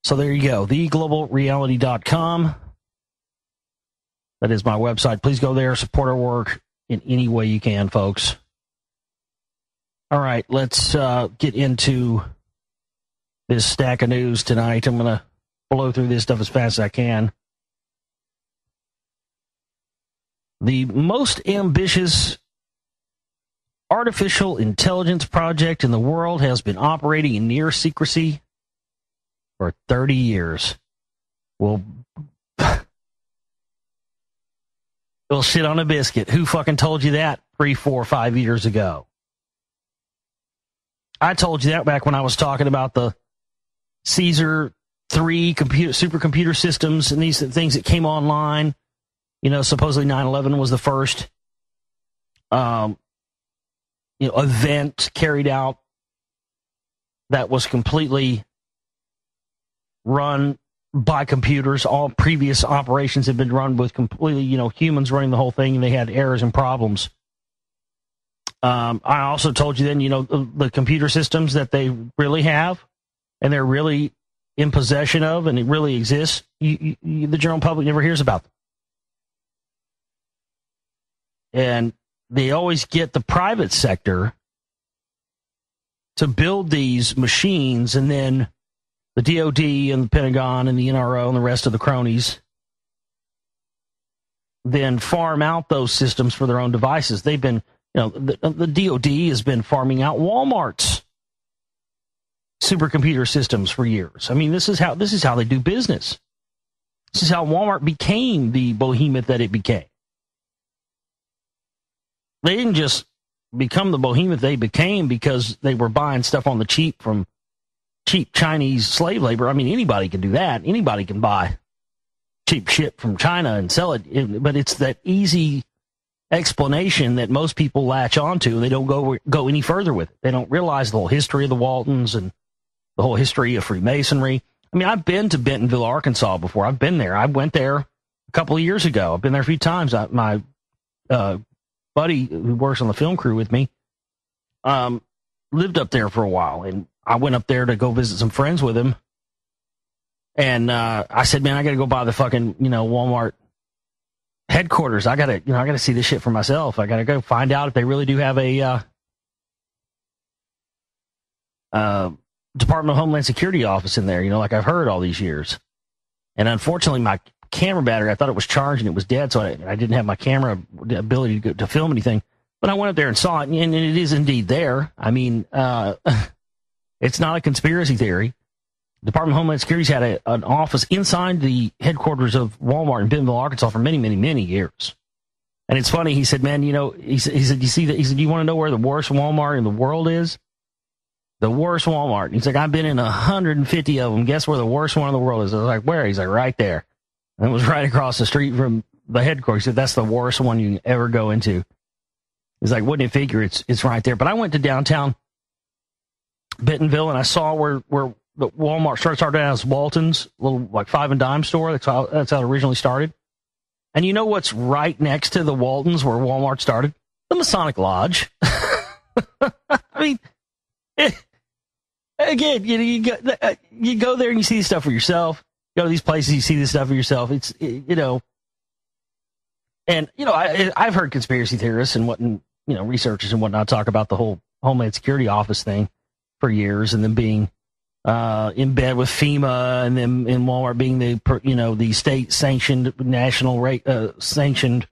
So there you go, theglobalreality.com. That is my website. Please go there, support our work in any way you can, folks. All right, let's get into this stack of news tonight. I'm going to blow through this stuff as fast as I can. The most ambitious artificial intelligence project in the world has been operating in near secrecy for 30 years. Well, shit on a biscuit. Who fucking told you that 3, 4, 5 years ago? I told you that back when I was talking about the Caesar 3 supercomputer systems and these things that came online. You know, supposedly 9/11 was the first event carried out that was completely run by computers. All previous operations had been run with completely, humans running the whole thing, and they had errors and problems. I also told you then, the computer systems that they really have, and they're really in possession of, and it really exists, the general public never hears about them. And they always get the private sector to build these machines, and then the DOD and the Pentagon and the NRO and the rest of the cronies then farm out those systems for their own devices. They've been, the DOD has been farming out Walmart's supercomputer systems for years. I mean, this is how they do business. This is how Walmart became the behemoth that it became. They didn't just become the behemoth they became because they were buying stuff on the cheap from cheap Chinese slave labor. I mean, anybody can do that. Anybody can buy cheap shit from China and sell it. But it's that easy explanation that most people latch onto, and they don't go any further with it. They don't realize the whole history of the Waltons and the whole history of Freemasonry. I mean, I've been to Bentonville, Arkansas before. I've been there. I went there a couple of years ago. I've been there a few times. My buddy who works on the film crew with me lived up there for a while, and I went up there to go visit some friends with him. And I said, man, I got to go by the fucking, Walmart headquarters. I got to see this shit for myself. I got to go find out if they really do have a Department of Homeland Security office in there, like I've heard all these years. And unfortunately, my camera battery, I thought it was charged and it was dead, so I didn't have my camera ability to film anything. But I went up there and saw it, and it is indeed there. I mean, it's not a conspiracy theory. Department of Homeland Security's had an office inside the headquarters of Walmart in Bentonville, Arkansas for many, many, many years. And it's funny, he said, man, he said, you see that? He said, you want to know where the worst Walmart in the world is? The worst Walmart. He's like, I've been in 150 of them. Guess where the worst one in the world is? I was like, where? He's like, right there. And it was right across the street from the headquarters. He said, that's the worst one you can ever go into. He's like, wouldn't you figure it's right there? But I went to downtown Bentonville, and I saw where the Walmart started out as Walton's, little like 5 and dime store. That's how it originally started. And you know what's right next to the Waltons where Walmart started? The Masonic Lodge. I mean, again, you go there and you see this stuff for yourself. You go to these places, you see this stuff for yourself. And I've heard conspiracy theorists and researchers and whatnot talk about the whole Homeland Security Office thing for years, and them being in bed with FEMA, and then in Walmart being the state-sanctioned, national sanctioned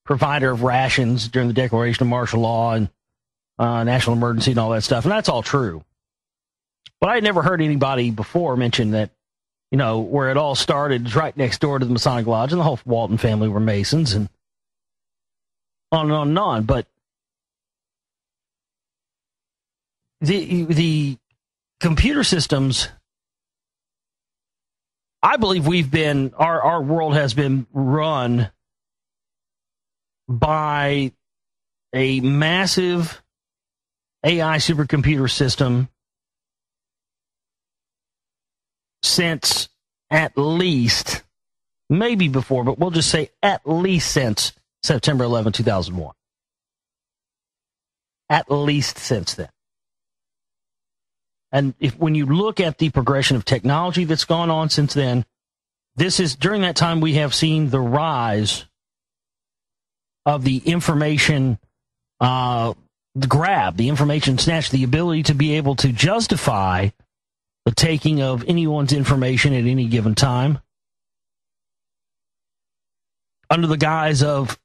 provider of rations during the declaration of martial law and national emergency and all that stuff. And that's all true. But I had never heard anybody before mention that, where it all started is right next door to the Masonic Lodge, and the whole Walton family were Masons, and on and on and on. But the computer systems, I believe our world has been run by a massive AI supercomputer system since at least, maybe before, but we'll just say at least since September 11, 2001. At least since then. And when you look at the progression of technology that's gone on since then, during that time we have seen the rise of the information grab, the information snatch, the ability to be able to justify the taking of anyone's information at any given time under the guise of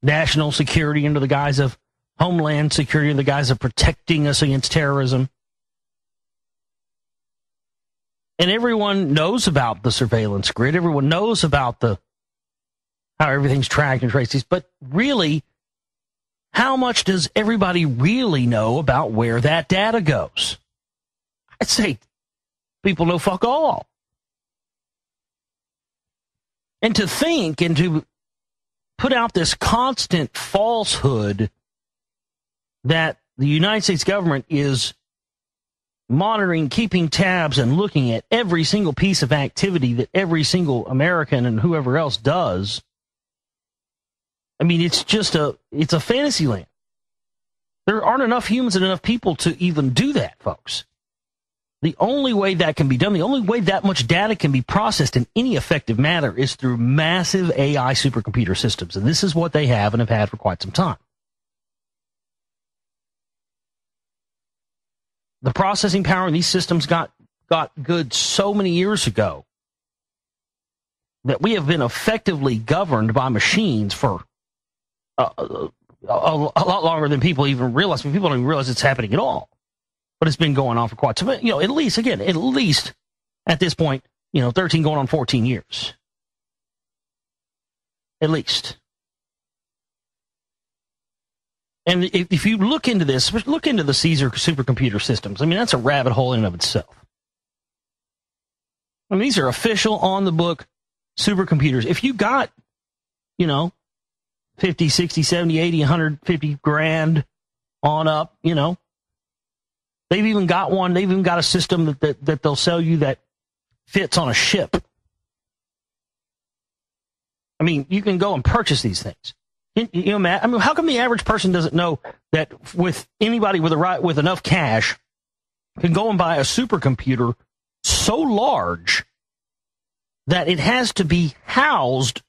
national security, under the guise of homeland security, under the guise of protecting us against terrorism. And everyone knows about the surveillance grid. Everyone knows about how everything's tracked and traced. But really, how much does everybody really know about where that data goes? I'd say people know fuck all. And to think and to put out this constant falsehood that the United States government is monitoring, keeping tabs, and looking at every single piece of activity that every single American and whoever else does. I mean, it's a fantasy land. There aren't enough humans and enough people to even do that, folks. The only way that can be done, the only way that much data can be processed in any effective manner is through massive AI supercomputer systems. And this is what they have and have had for quite some time. The processing power in these systems got good so many years ago that we have been effectively governed by machines for a lot longer than people even realize. I mean, people don't even realize it's happening at all. But it's been going on for quite some, at least at this point, 13 going on 14 years. At least. And if you look into this, look into the Caesar supercomputer systems. I mean, that's a rabbit hole in and of itself. I mean, these are official, on-the-book supercomputers. If you got, 50, 60, 70, 80, 150 grand on up, they've even got one. They've even got a system that they'll sell you that fits on a ship. I mean, you can go and purchase these things. Matt, I mean, how come the average person doesn't know that with anybody with enough cash can go and buy a supercomputer so large that it has to be housed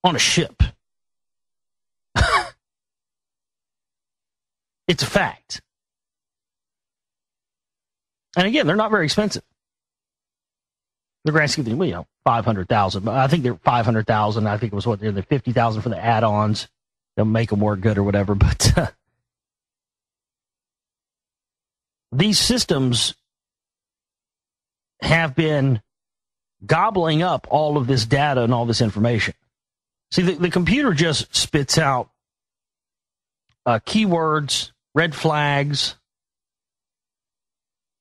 on a ship? It's a fact. And again, they're not very expensive. The grand scheme of things, $500,000. But I think they're $500,000. I think it was they're $50,000 for the add-ons. They'll make them work good or whatever. But these systems have been gobbling up all of this data and all this information. See, the computer just spits out keywords, red flags,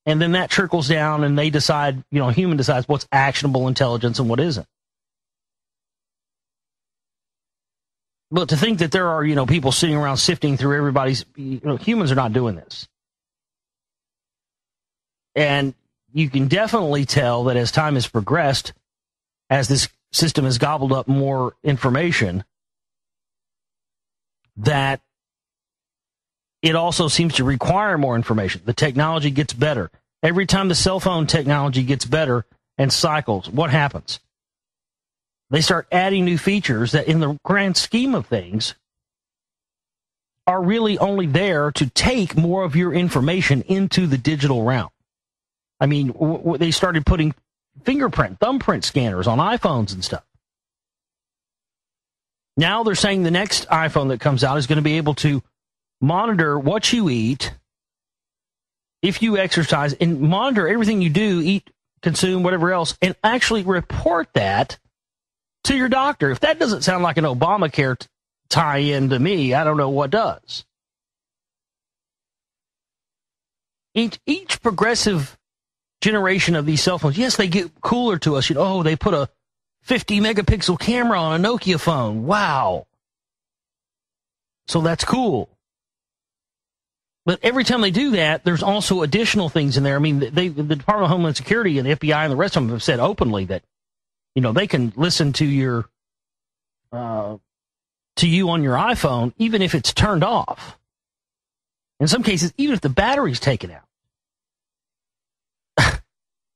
and then that trickles down and they decide, human decides what's actionable intelligence and what isn't. But to think that there are, people sitting around sifting through everybody's, humans are not doing this. And you can definitely tell that as time has progressed, as this system has gobbled up more information, that it also seems to require more information. The technology gets better. Every time the cell phone technology gets better and cycles, what happens? They start adding new features that in the grand scheme of things are really only there to take more of your information into the digital realm. I mean, they started putting thumbprint scanners on iPhones and stuff. Now they're saying the next iPhone that comes out is going to be able to monitor what you eat, if you exercise, and monitor everything you do, eat, consume, whatever else, and actually report that to your doctor. If that doesn't sound like an Obamacare tie-in to me, I don't know what does. Each progressive generation of these cell phones, yes, they get cooler to us. They put a 50-megapixel camera on a Nokia phone. Wow. So that's cool. But every time they do that, there's also additional things in there. I mean, the Department of Homeland Security and the FBI and the rest of them have said openly that, they can listen to you on your iPhone, even if it's turned off. In some cases, even if the battery's taken out.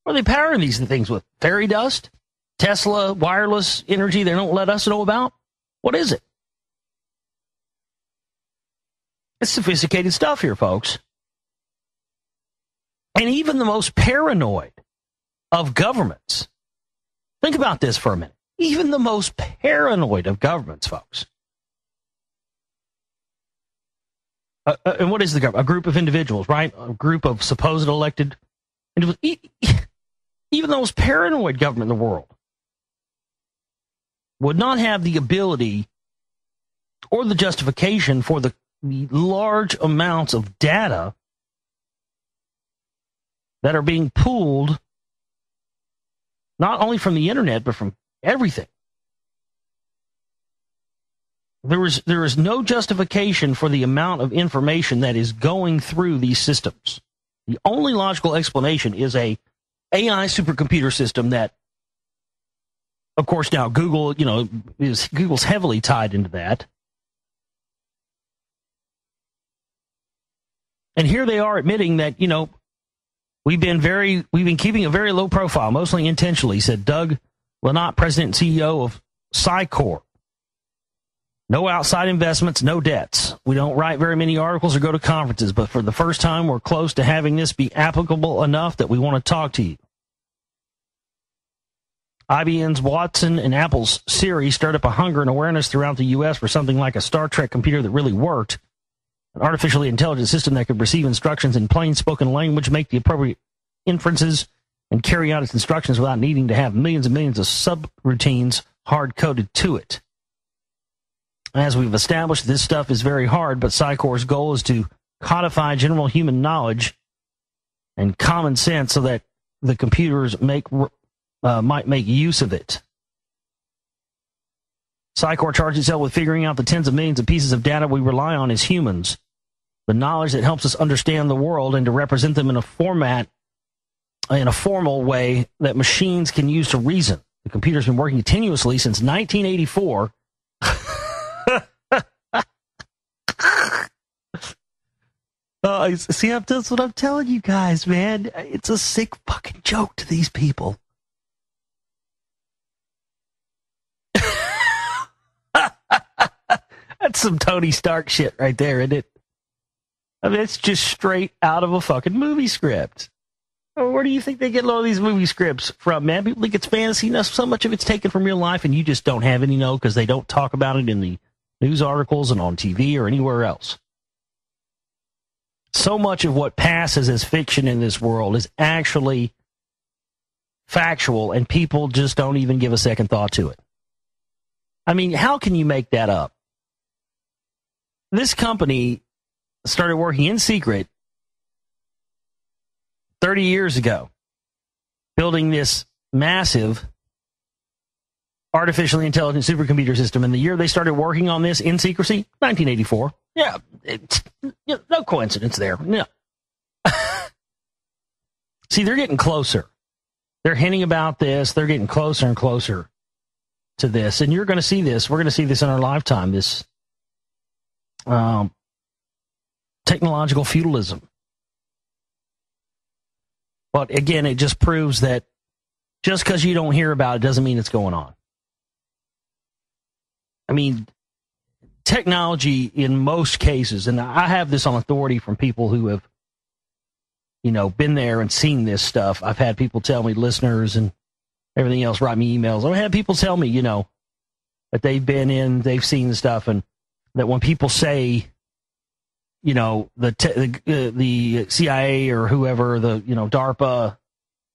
What are they powering these things with? Fairy dust? Tesla wireless energy they don't let us know about? What is it? It's sophisticated stuff here, folks. And even the most paranoid of governments. Think about this for a minute. Even the most paranoid of governments, folks. And what is the government? A group of individuals, right? A group of supposed elected individuals. Even the most paranoid government in the world would not have the ability or the justification for the large amounts of data that are being pulled not only from the internet, but from everything. There is no justification for the amount of information that is going through these systems. The only logical explanation is a AI supercomputer system that, of course, now Google's heavily tied into that. And here they are admitting that, we've been keeping a very low profile, mostly intentionally, said Doug Lanatt, president and CEO of Psycor. No outside investments, no debts. We don't write very many articles or go to conferences, but for the first time, we're close to having this be applicable enough that we want to talk to you. IBM's Watson and Apple's Siri stirred up a hunger and awareness throughout the U.S. for something like a Star Trek computer that really worked. An artificially intelligent system that could receive instructions in plain spoken language, make the appropriate inferences, and carry out its instructions without needing to have millions and millions of subroutines hard-coded to it. As we've established, this stuff is very hard, but Psycor's goal is to codify general human knowledge and common sense so that the computers might make use of it. Psycor charges itself with figuring out the tens of millions of pieces of data we rely on as humans, the knowledge that helps us understand the world and to represent them in a formal way that machines can use to reason. The computer's been working continuously since 1984. See, that's what I'm telling you guys, man. It's a sick fucking joke to these people. That's some Tony Stark shit right there, isn't it? I mean, it's just straight out of a fucking movie script. Where do you think they get a lot of these movie scripts from, man? People think it's fantasy. No, so much of it's taken from real life, and you just don't have any because they don't talk about it in the news articles and on TV or anywhere else. So much of what passes as fiction in this world is actually factual, and people just don't even give a second thought to it. I mean, how can you make that up? This company started working in secret 30 years ago, building this massive artificially intelligent supercomputer system. And the year they started working on this in secrecy, 1984. Yeah, no coincidence there. No. See, they're getting closer. They're hinting about this. They're getting closer and closer to this. And you're going to see this. We're going to see this in our lifetime, this technological feudalism. But again, it just proves that just because you don't hear about it doesn't mean it's going on. I mean, technology in most cases, and I have this on authority from people who have, been there and seen this stuff. I've had people tell me, listeners and everything else, write me emails. I've had people tell me, that they've been in, they've seen the stuff, and that when people say, the CIA or whoever, DARPA,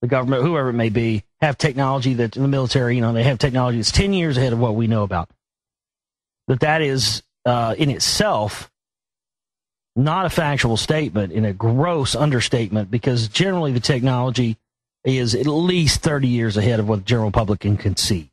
the government, whoever it may be, have technology that in the military, they have technology that's 10 years ahead of what we know about. That is, in itself, not a factual statement, in a gross understatement, because generally the technology is at least 30 years ahead of what the general public can see.